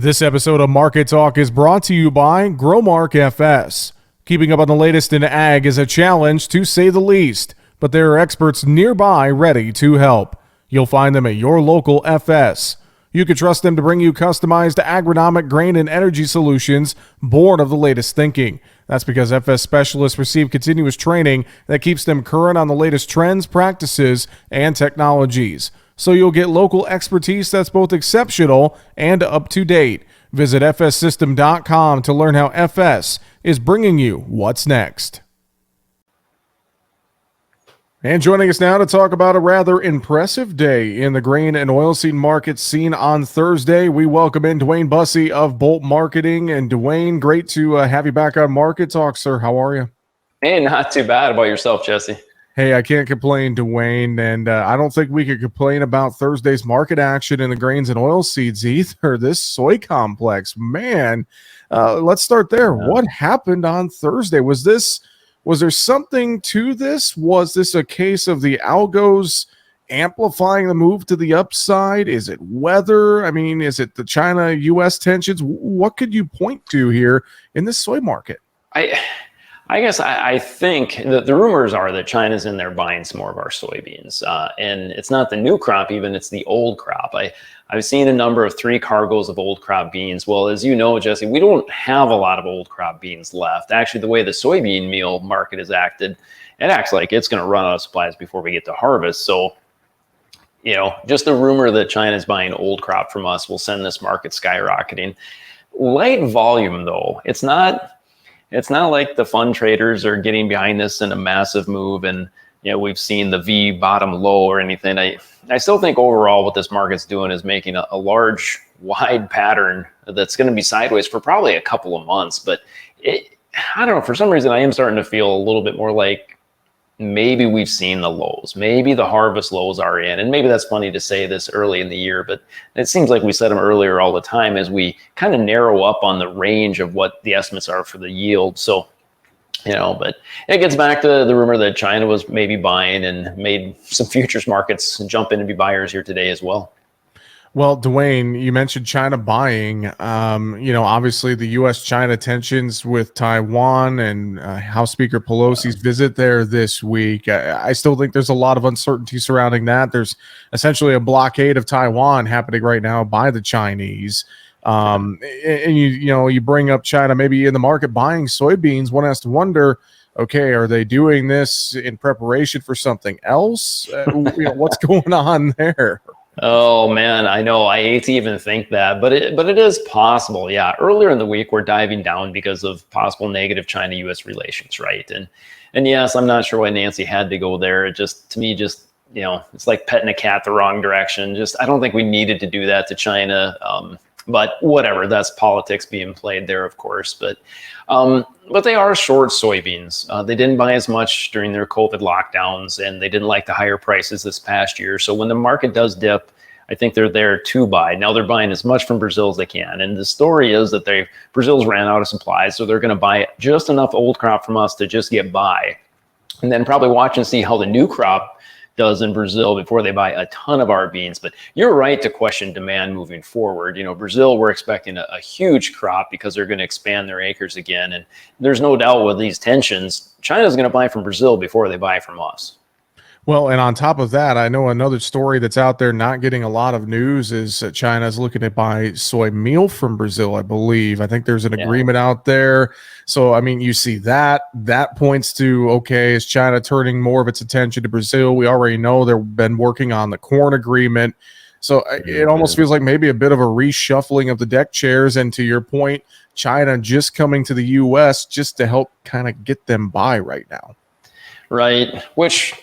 This episode of Market Talk is brought to you by Growmark FS. Keeping up on the latest in ag is a challenge, to say the least, but there are experts nearby ready to help. You'll find them at your local FS. You can trust them to bring you customized agronomic grain and energy solutions born of the latest thinking. That's because FS specialists receive continuous training that keeps them current on the latest trends, practices, and technologies. So you'll get local expertise that's both exceptional and up to date. Visit fssystem.com to learn how FS is bringing you what's next. And joining us now to talk about a rather impressive day in the grain and oilseed market seen on Thursday, we welcome in DuWayne Bosse of Bolt Marketing. And DuWayne, great to have you back on Market Talk, sir. How are you? Hey, not too bad. About yourself, Jesse? Hey, I can't complain, DuWayne, and I don't think we could complain about Thursday's market action in the grains and oilseeds either. This soy complex, man. Let's start there. Yeah. What happened on Thursday? Was there something to this? Was this a case of the algos amplifying the move to the upside? Is it weather? I mean, is it the China-U.S. tensions? What could you point to here in this soy market? I guess I think the rumors are that China's in there buying some more of our soybeans. And it's not the new crop even, it's the old crop. I've seen a number of 3 cargoes of old crop beans. Well, as you know, Jesse, we don't have a lot of old crop beans left. Actually, the way the soybean meal market has acted, it acts like it's going to run out of supplies before we get to harvest. So, you know, just the rumor that China's buying old crop from us will send this market skyrocketing. Light volume, though. It's not like the fund traders are getting behind this in a massive move and, you know, we've seen the V bottom low or anything. I still think overall what this market's doing is making a large, wide pattern that's going to be sideways for probably a couple of months. But I don't know, for some reason I am starting to feel a little bit more like maybe we've seen the lows. Maybe the harvest lows are in. And maybe that's funny to say this early in the year, but it seems like we said them earlier all the time as we kind of narrow up on the range of what the estimates are for the yield. So, you know, but it gets back to the rumor that China was maybe buying and made some futures markets jump in to be buyers here today as well. Well, DuWayne, you mentioned China buying. You know, obviously the U.S.-China tensions with Taiwan and House Speaker Pelosi's visit there this week. I still think there's a lot of uncertainty surrounding that. There's essentially a blockade of Taiwan happening right now by the Chinese. And you bring up China maybe in the market buying soybeans. One has to wonder, okay, are they doing this in preparation for something else? What's going on there? Oh man, I know. I hate to even think that, but it is possible. Yeah, earlier in the week we're diving down because of possible negative China-U.S. relations, right? And yes, I'm not sure why Nancy had to go there. It just, to me, just, you know, it's like petting a cat the wrong direction. Just, I don't think we needed to do that to China. But whatever, that's politics being played there, of course. But they are short soybeans. They didn't buy as much during their COVID lockdowns, and they didn't like the higher prices this past year. So when the market does dip, I think they're there to buy. Now they're buying as much from Brazil as they can. And the story is that Brazil's ran out of supplies, so they're going to buy just enough old crop from us to just get by. And then probably watch and see how the new crop does in Brazil before they buy a ton of our beans. But you're right to question demand moving forward. You know, Brazil, we're expecting a huge crop because they're going to expand their acres again. And there's no doubt with these tensions, China's going to buy from Brazil before they buy from us. Well, and on top of that, I know another story that's out there not getting a lot of news is China's looking to buy soy meal from Brazil, I believe. I think there's an agreement out there. So, I mean, you see that points to, okay, is China turning more of its attention to Brazil? We already know they've been working on the corn agreement. So it almost feels like maybe a bit of a reshuffling of the deck chairs. And to your point, China just coming to the U.S. just to help kind of get them by right now. Right, which,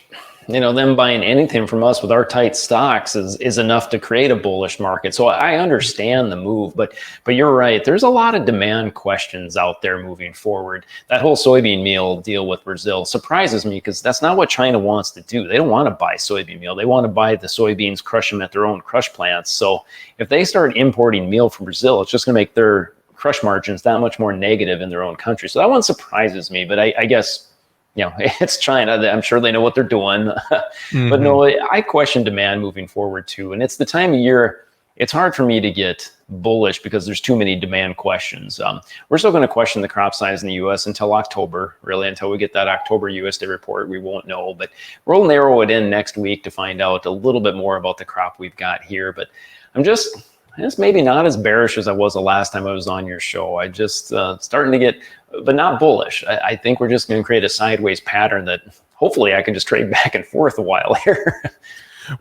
you know, them buying anything from us with our tight stocks is enough to create a bullish market. So I understand the move, but you're right. There's a lot of demand questions out there moving forward. That whole soybean meal deal with Brazil surprises me because that's not what China wants to do. They don't want to buy soybean meal. They want to buy the soybeans, crush them at their own crush plants. So if they start importing meal from Brazil, it's just going to make their crush margins that much more negative in their own country. So that one surprises me, but I guess, you know, it's China. I'm sure they know what they're doing. But no, I question demand moving forward too. And it's the time of year, it's hard for me to get bullish because there's too many demand questions. We're still going to question the crop size in the U.S. until October, really, until we get that October USDA report. We won't know, but we'll narrow it in next week to find out a little bit more about the crop we've got here. But it's maybe not as bearish as I was the last time I was on your show. I just starting to get, but not bullish. I think we're just going to create a sideways pattern that hopefully I can just trade back and forth a while here.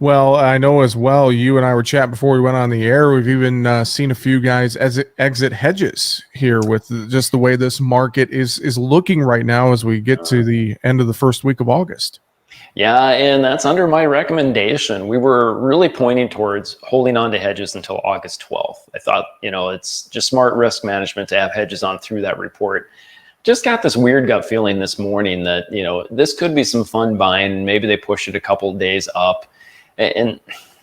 Well, I know as well, you and I were chatting before we went on the air. We've even seen a few guys exit hedges here with just the way this market is looking right now as we get to the end of the first week of August. Yeah, and that's under my recommendation. We were really pointing towards holding on to hedges until August 12th. I thought, it's just smart risk management to have hedges on through that report. Just got this weird gut feeling this morning that, this could be some fun buying. Maybe they push it a couple of days up. And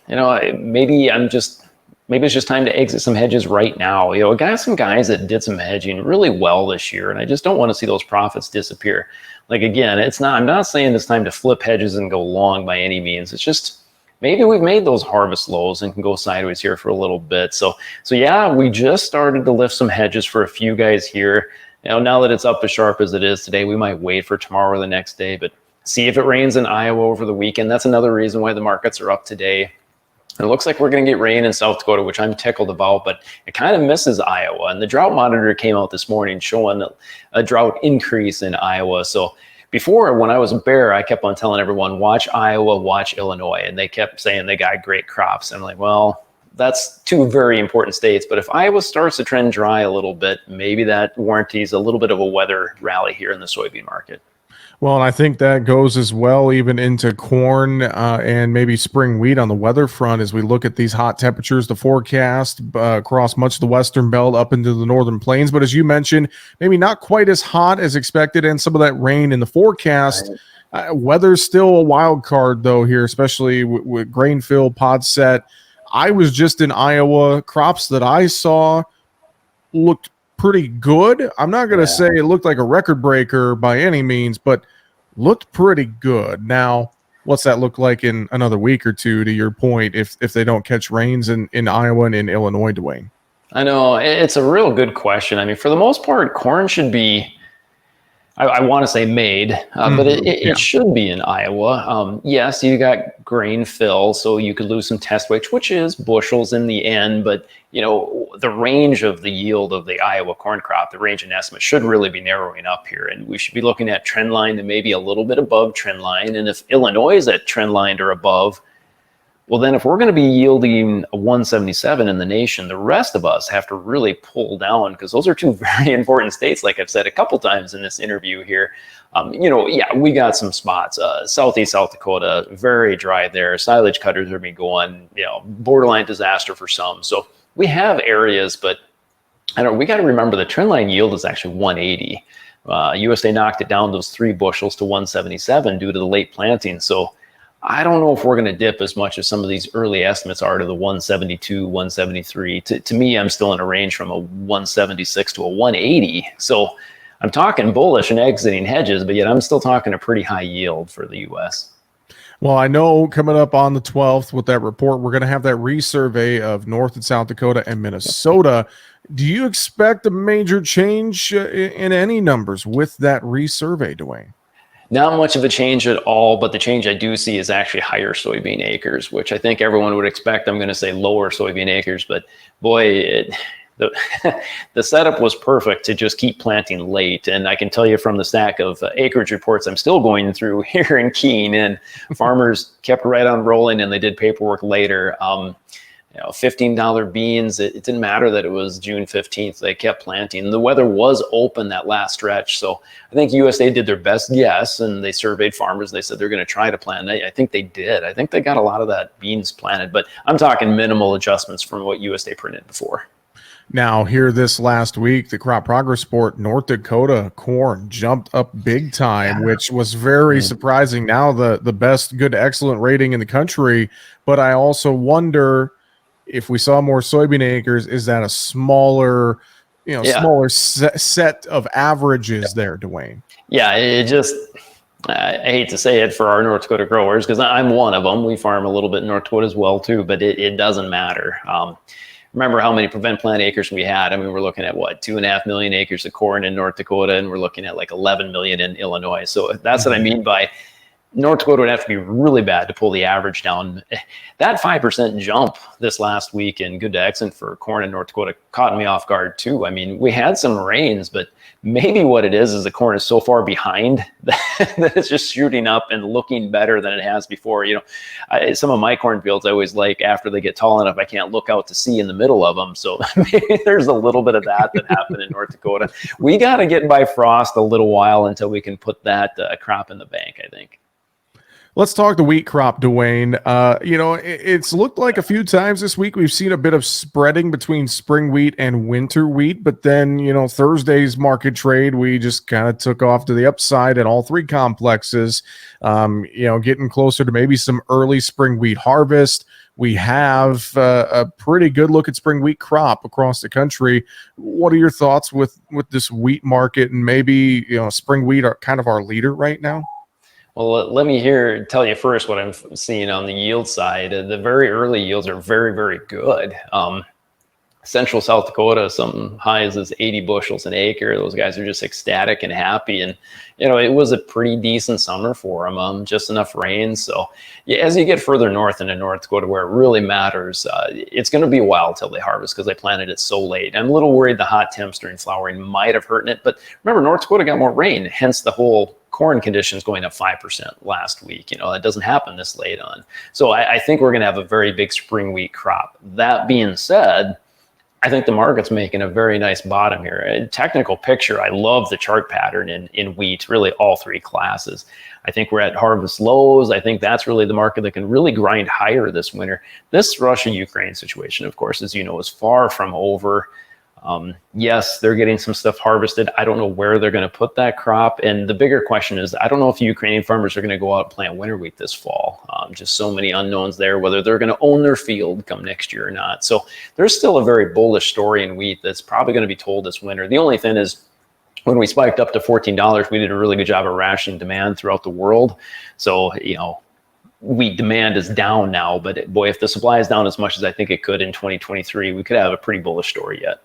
maybe it's just time to exit some hedges right now. I got some guys that did some hedging really well this year, and I just don't want to see those profits disappear. Like, again, I'm not saying it's time to flip hedges and go long by any means. It's just maybe we've made those harvest lows and can go sideways here for a little bit. So yeah, we just started to lift some hedges for a few guys here. Now that it's up as sharp as it is today, we might wait for tomorrow or the next day, but see if it rains in Iowa over the weekend. That's another reason why the markets are up today. It looks like we're going to get rain in South Dakota, which I'm tickled about, but it kind of misses Iowa. And the drought monitor came out this morning showing a drought increase in Iowa. So before, when I was a bear, I kept on telling everyone, watch Iowa, watch Illinois. And they kept saying they got great crops. And I'm like, well, that's two very important states. But if Iowa starts to trend dry a little bit, maybe that warranties a little bit of a weather rally here in the soybean market. Well, and I think that goes as well even into corn and maybe spring wheat on the weather front as we look at these hot temperatures, the forecast across much of the western belt up into the northern plains. But as you mentioned, maybe not quite as hot as expected and some of that rain in the forecast. Weather's still a wild card, though, here, especially with grain fill, pod set. I was just in Iowa. Crops that I saw looked pretty good. I'm not going to say it looked like a record breaker by any means, but looked pretty good. Now, what's that look like in another week or two, to your point, if they don't catch rains in Iowa and in Illinois, DuWayne? I know. It's a real good question. I mean, for the most part, corn should be, I want to say made, but it should be in Iowa. Yes, you got grain fill, so you could lose some test weight, which is bushels in the end. But, the range of the yield of the Iowa corn crop, the range and estimate should really be narrowing up here. And we should be looking at trend line and maybe a little bit above trend line. And if Illinois is at trend line or above, well, then if we're going to be yielding a 177 in the nation, the rest of us have to really pull down because those are two very important states, like I've said a couple times in this interview here. We got some spots. Southeast South Dakota, very dry there. Silage cutters are being going, borderline disaster for some. So we have areas, but we got to remember the trend line yield is actually 180. USDA knocked it down those 3 bushels to 177 due to the late planting. So I don't know if we're going to dip as much as some of these early estimates are to the 172, 173. To me, I'm still in a range from a 176 to a 180. So I'm talking bullish and exiting hedges, but yet I'm still talking a pretty high yield for the U.S. Well, I know coming up on the 12th with that report, we're going to have that resurvey of North and South Dakota and Minnesota. Do you expect a major change in any numbers with that resurvey, DuWayne? Not much of a change at all, but the change I do see is actually higher soybean acres, which I think everyone would expect. I'm going to say lower soybean acres, but boy, the setup was perfect to just keep planting late. And I can tell you from the stack of acreage reports I'm still going through here in Keene, and farmers kept right on rolling and they did paperwork later. $15 beans, it didn't matter that it was June 15th. They kept planting. The weather was open that last stretch. So I think USDA did their best guess, and they surveyed farmers. They said they're going to try to plant. I think they did. I think they got a lot of that beans planted, but I'm talking minimal adjustments from what USDA printed before. Now, here this last week, the crop progress report, North Dakota corn jumped up big time, which was very surprising. Now the best good to excellent rating in the country. But I also wonder, if we saw more soybean acres, is that a smaller, smaller set of averages there, DuWayne? Yeah, I hate to say it for our North Dakota growers, because I'm one of them. We farm a little bit in North Dakota as well, too, but it doesn't matter. remember how many prevent plant acres we had. I mean, we're looking at what, 2.5 million acres of corn in North Dakota, and we're looking at like 11 million in Illinois. So that's what I mean by North Dakota would have to be really bad to pull the average down. That 5% jump this last week in good to excellent for corn in North Dakota caught me off guard too. I mean, we had some rains, but maybe what it is the corn is so far behind that it's just shooting up and looking better than it has before. You know, some of my cornfields I always like after they get tall enough, I can't look out to sea in the middle of them. So maybe there's a little bit of that happened in North Dakota. We got to get by frost a little while until we can put that crop in the bank, I think. Let's talk the wheat crop, DuWayne. You know, it's looked like a few times this week we've seen a bit of spreading between spring wheat and winter wheat, but then, you know, Thursday's market trade, we just kind of took off to the upside at all three complexes, you know, getting closer to maybe some early spring wheat harvest. We have a pretty good look at spring wheat crop across the country. What are your thoughts with this wheat market, and maybe, you know, spring wheat are kind of our leader right now? Well, let me tell you first what I'm seeing on the yield side. The very early yields are very, very good. Central South Dakota, some highs is 80 bushels an acre. Those guys are just ecstatic and happy. And, you know, it was a pretty decent summer for them, just enough rain. So yeah, as you get further north into North Dakota, where it really matters, it's going to be a while till they harvest because they planted it so late. I'm a little worried the hot temps during flowering might have hurt it. But remember, North Dakota got more rain, hence the whole corn conditions going up 5% last week. You know, that doesn't happen this late on. So I think we're going to have a very big spring wheat crop. That being said, I think the market's making a very nice bottom here. A technical picture, I love the chart pattern in wheat, really all three classes. I think we're at harvest lows. I think that's really the market that can really grind higher this winter. This Russia-Ukraine situation, of course, as you know, is far from over. Yes, they're getting some stuff harvested. I don't know where they're going to put that crop. And the bigger question is, I don't know if Ukrainian farmers are going to go out and plant winter wheat this fall. Just so many unknowns there, whether they're going to own their field come next year or not. So there's still a very bullish story in wheat that's probably going to be told this winter. The only thing is, when we spiked up to $14, we did a really good job of rationing demand throughout the world. So, you know, wheat demand is down now, but boy, if the supply is down as much as I think it could in 2023, we could have a pretty bullish story yet.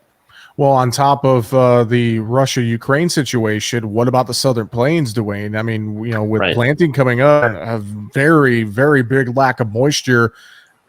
Well, on top of the Russia-Ukraine situation, what about the Southern Plains, DuWayne? I mean, you know, with planting coming up, a very, very big lack of moisture,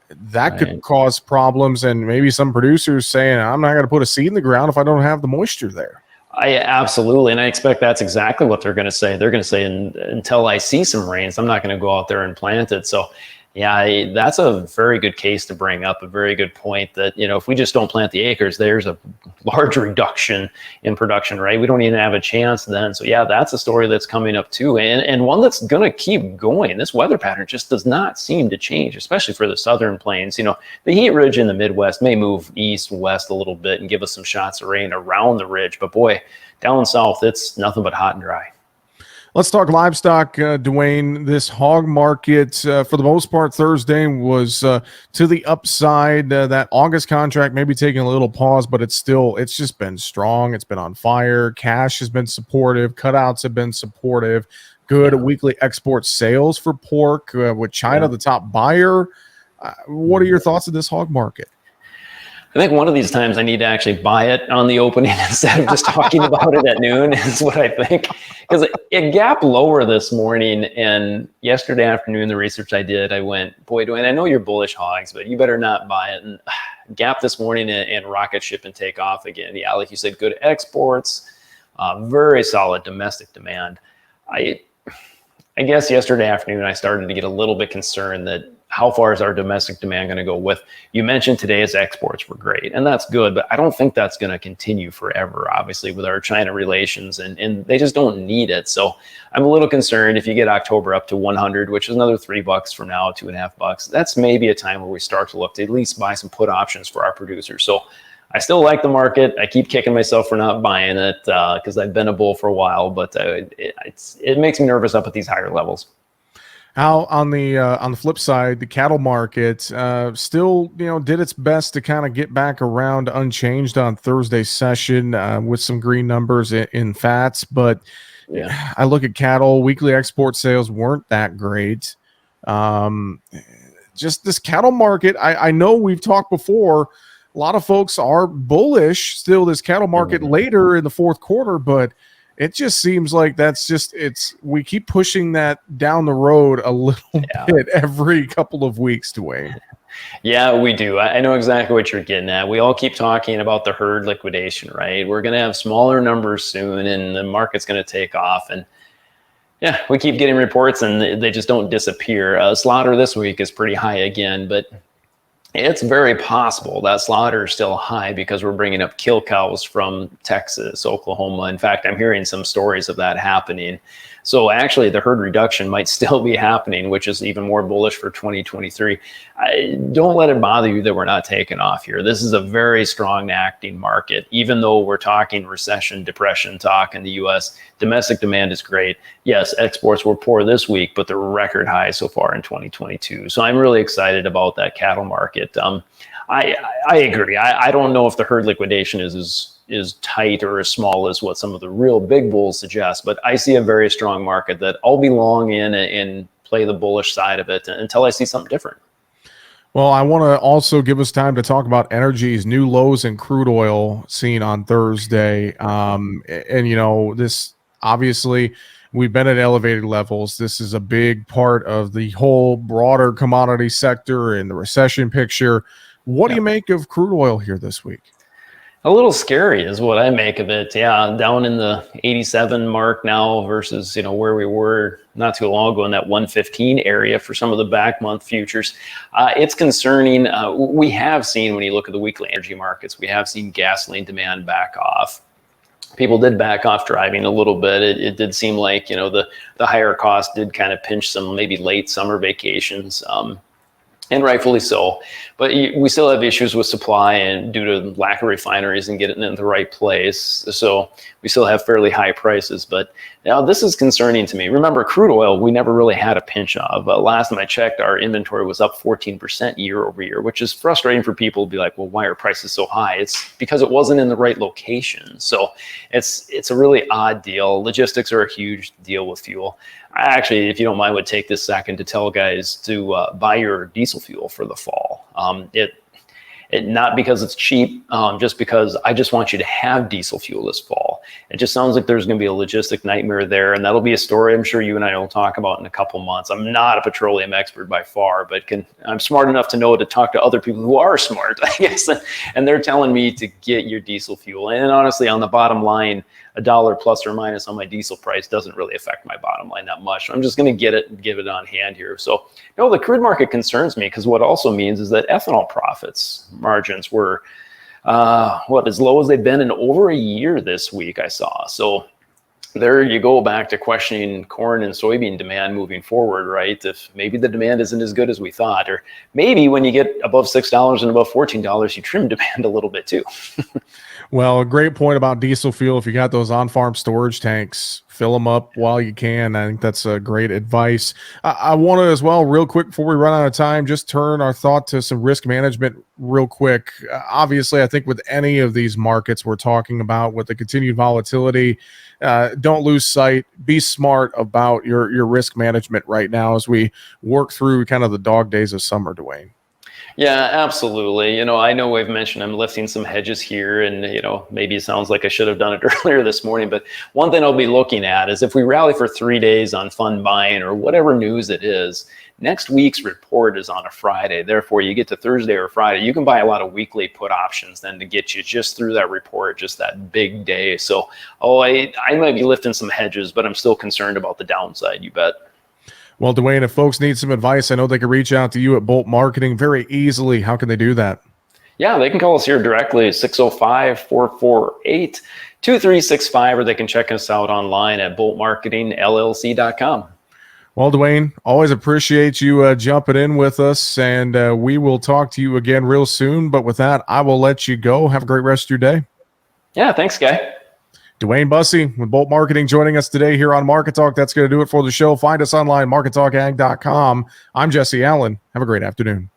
that could cause problems, and maybe some producers saying, I'm not going to put a seed in the ground if I don't have the moisture there. Absolutely, and I expect that's exactly what they're going to say. They're going to say, until I see some rains, I'm not going to go out there and plant it. So yeah, that's a very good case to bring up, a very good point that, you know, if we just don't plant the acres, there's a large reduction in production, right? We don't even have a chance then. So yeah, that's a story that's coming up too, and one that's going to keep going. This weather pattern just does not seem to change, especially for the Southern Plains. You know, the heat ridge in the Midwest may move east and west a little bit and give us some shots of rain around the ridge, but boy, down south, it's nothing but hot and dry. Let's talk livestock, DuWayne. This hog market, for the most part, Thursday was to the upside. That August contract maybe taking a little pause, but it's just been strong. It's been on fire. Cash has been supportive. Cutouts have been supportive. Good weekly export sales for pork, with China the top buyer. What are your thoughts of this hog market? I think one of these times I need to actually buy it on the opening instead of just talking about it at noon is what I think. Because it gapped lower this morning, and yesterday afternoon, the research I did, I went, boy, DuWayne, I know you're bullish hogs, but you better not buy it. And gap this morning and rocket ship and take off again. Yeah, like you said, good exports, very solid domestic demand. I guess yesterday afternoon, I started to get a little bit concerned that how far is our domestic demand going to go with? You mentioned today's exports were great, and that's good, but I don't think that's going to continue forever, obviously, with our China relations, and they just don't need it. So I'm a little concerned if you get October up to 100, which is another $3 from now, $2.50. That's maybe a time where we start to look to at least buy some put options for our producers. So I still like the market. I keep kicking myself for not buying it because I've been a bull for a while, but it makes me nervous up at these higher levels. How on the flip side, the cattle market still, you know, did its best to kind of get back around unchanged on Thursday's session with some green numbers in fats. But I look at cattle, weekly export sales weren't that great. Just this cattle market, I know we've talked before, lot of folks are bullish still this cattle market later in the fourth quarter, but it just seems like we keep pushing that down the road a little bit every couple of weeks, DuWayne. Yeah, we do. I know exactly what you're getting at. We all keep talking about the herd liquidation, right? We're going to have smaller numbers soon and the market's going to take off. And yeah, we keep getting reports and they just don't disappear. Slaughter this week is pretty high again, but it's very possible that slaughter is still high because we're bringing up kill cows from Texas, Oklahoma. In fact, I'm hearing some stories of that happening. So actually, the herd reduction might still be happening, which is even more bullish for 2023. Don't let it bother you that we're not taking off here. This is a very strong acting market. Even though we're talking recession, depression talk in the U.S., domestic demand is great. Yes, exports were poor this week, but they're record high so far in 2022. So I'm really excited about that cattle market. I agree. I don't know if the herd liquidation is tight or as small as what some of the real big bulls suggest, but I see a very strong market that I'll be long in and play the bullish side of it until I see something different. Well, I want to also give us time to talk about energy's new lows in crude oil seen on Thursday. This obviously we've been at elevated levels. This is a big part of the whole broader commodity sector and the recession picture. What do you make of crude oil here this week? A little scary is what I make of it. Yeah, down in the 87 mark now versus, where we were not too long ago in that 115 area for some of the back month futures. It's concerning. We have seen, when you look at the weekly energy markets, we have seen gasoline demand back off. People did back off driving a little bit. It did seem like, the higher cost did kind of pinch some maybe late summer vacations. And rightfully so, but we still have issues with supply and due to lack of refineries and getting it in the right place. So we still have fairly high prices, but now this is concerning to me. Remember, crude oil, we never really had a pinch of. Last time I checked, our inventory was up 14% year over year, which is frustrating for people to be like, well, why are prices so high? It's because it wasn't in the right location. So it's a really odd deal. Logistics are a huge deal with fuel. I actually, if you don't mind, would take this second to tell guys to buy your diesel fuel for the fall. It not because it's cheap, just because I just want you to have diesel fuel this fall. It just sounds like there's going to be a logistic nightmare there, and that'll be a story I'm sure you and I will talk about in a couple months. I'm not a petroleum expert by far, but I'm smart enough to know to talk to other people who are smart, I guess, and they're telling me to get your diesel fuel. And honestly, on the bottom line, $1 plus or minus on my diesel price doesn't really affect my bottom line that much. I'm just going to get it and give it on hand here. So, the crude market concerns me because what also means is that ethanol profits margins were as low as they've been in over a year this week, I saw. So there you go back to questioning corn and soybean demand moving forward, right? If maybe the demand isn't as good as we thought, or maybe when you get above $6 and above $14, you trim demand a little bit too. Well, a great point about diesel fuel. If you got those on-farm storage tanks, fill them up while you can. I think that's great advice. I want to as well, real quick, before we run out of time, just turn our thought to some risk management real quick. Obviously, I think with any of these markets we're talking about, with the continued volatility, don't lose sight. Be smart about your risk management right now as we work through kind of the dog days of summer, DuWayne. Yeah, absolutely. I know we've mentioned I'm lifting some hedges here and, maybe it sounds like I should have done it earlier this morning, but one thing I'll be looking at is if we rally for 3 days on fund buying or whatever news it is, next week's report is on a Friday. Therefore, you get to Thursday or Friday, you can buy a lot of weekly put options then to get you just through that report, just that big day. So, I might be lifting some hedges, but I'm still concerned about the downside, you bet. Well, DuWayne, if folks need some advice, I know they can reach out to you at Bolt Marketing very easily. How can they do that? Yeah, they can call us here directly, 605-448-2365, or they can check us out online at boltmarketingllc.com. Well, DuWayne, always appreciate you jumping in with us, and we will talk to you again real soon. But with that, I will let you go. Have a great rest of your day. Yeah, thanks, Guy. DuWayne Bosse with Bolt Marketing joining us today here on Market Talk. That's going to do it for the show. Find us online, markettalkag.com. I'm Jesse Allen. Have a great afternoon.